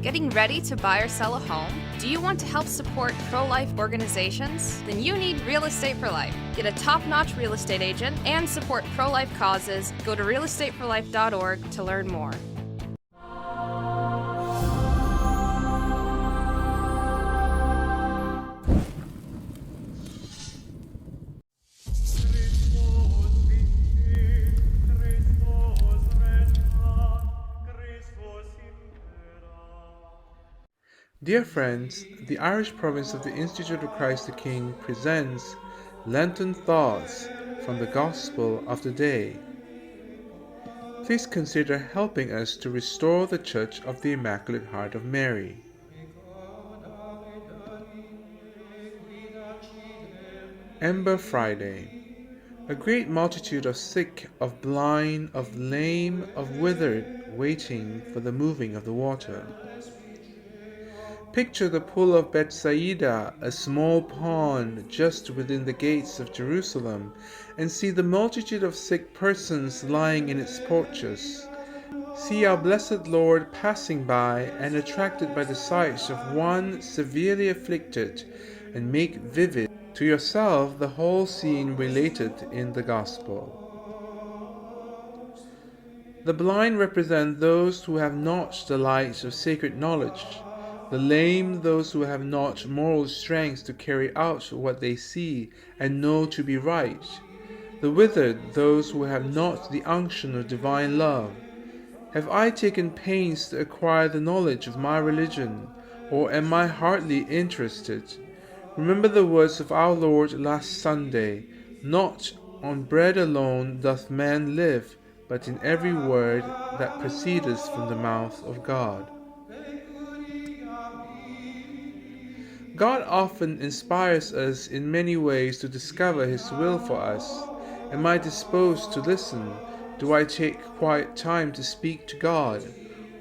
Getting ready to buy or sell a home? Do you want to help support pro-life organizations? Then you need Real Estate for Life. Get a top-notch real estate agent and support pro-life causes. Go to realestateforlife.org to learn more. Dear friends, the Irish province of the Institute of Christ the King presents Lenten Thoughts from the Gospel of the Day. Please consider helping us to restore the Church of the Immaculate Heart of Mary. Ember Friday. A great multitude of sick, of blind, of lame, of withered, waiting for the moving of the water. Picture the pool of Bethsaida, a small pond just within the gates of Jerusalem, and see the multitude of sick persons lying in its porches. See our blessed Lord passing by and attracted by the sight of one severely afflicted, and make vivid to yourself the whole scene related in the Gospel. The blind represent those who have not the light of sacred knowledge, the lame those who have not moral strength to carry out what they see and know to be right, the withered those who have not the unction of divine love. Have I taken pains to acquire the knowledge of my religion, or am I hardly interested? Remember the words of our Lord last Sunday, "Not on bread alone doth man live, but in every word that proceedeth from the mouth of God." God often inspires us in many ways to discover His will for us. Am I disposed to listen? Do I take quiet time to speak to God?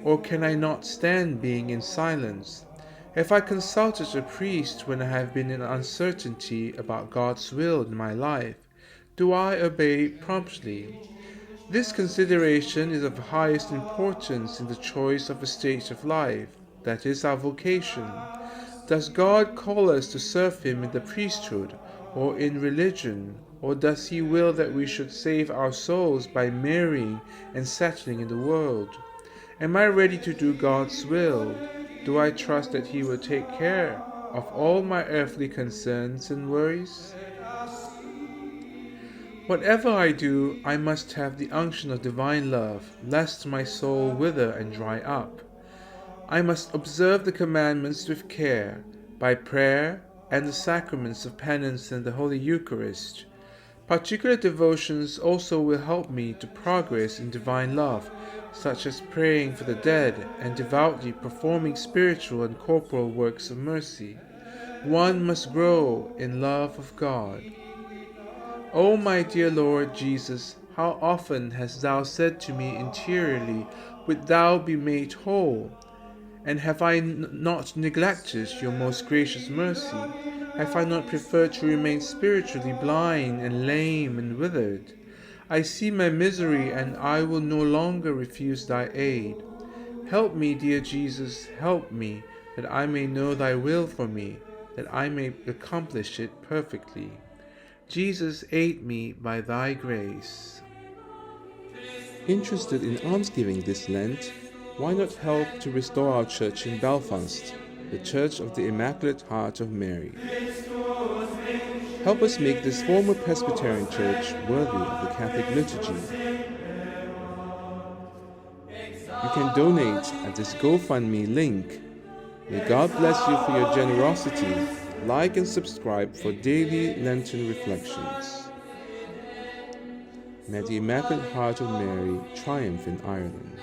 Or can I not stand being in silence? Have I consulted a priest when I have been in uncertainty about God's will in my life? Do I obey promptly? This consideration is of highest importance in the choice of a state of life, that is our vocation. Does God call us to serve Him in the priesthood or in religion, or does He will that we should save our souls by marrying and settling in the world? Am I ready to do God's will? Do I trust that He will take care of all my earthly concerns and worries? Whatever I do, I must have the unction of divine love, lest my soul wither and dry up. I must observe the commandments with care, by prayer and the sacraments of penance and the Holy Eucharist. Particular devotions also will help me to progress in divine love, such as praying for the dead and devoutly performing spiritual and corporal works of mercy. One must grow in love of God. O my dear Lord Jesus, how often hast Thou said to me interiorly, "Wilt Thou be made whole?" And have I not neglected your most gracious mercy? Have I not preferred to remain spiritually blind and lame and withered? I see my misery, and I will no longer refuse Thy aid. Help me, dear Jesus, help me, that I may know Thy will for me, that I may accomplish it perfectly. Jesus, aid me by Thy grace. Interested in almsgiving this Lent? Why not help to restore our church in Belfast, the Church of the Immaculate Heart of Mary? Help us make this former Presbyterian church worthy of the Catholic liturgy. You can donate at this GoFundMe link. May God bless you for your generosity. Like and subscribe for daily Lenten reflections. May the Immaculate Heart of Mary triumph in Ireland.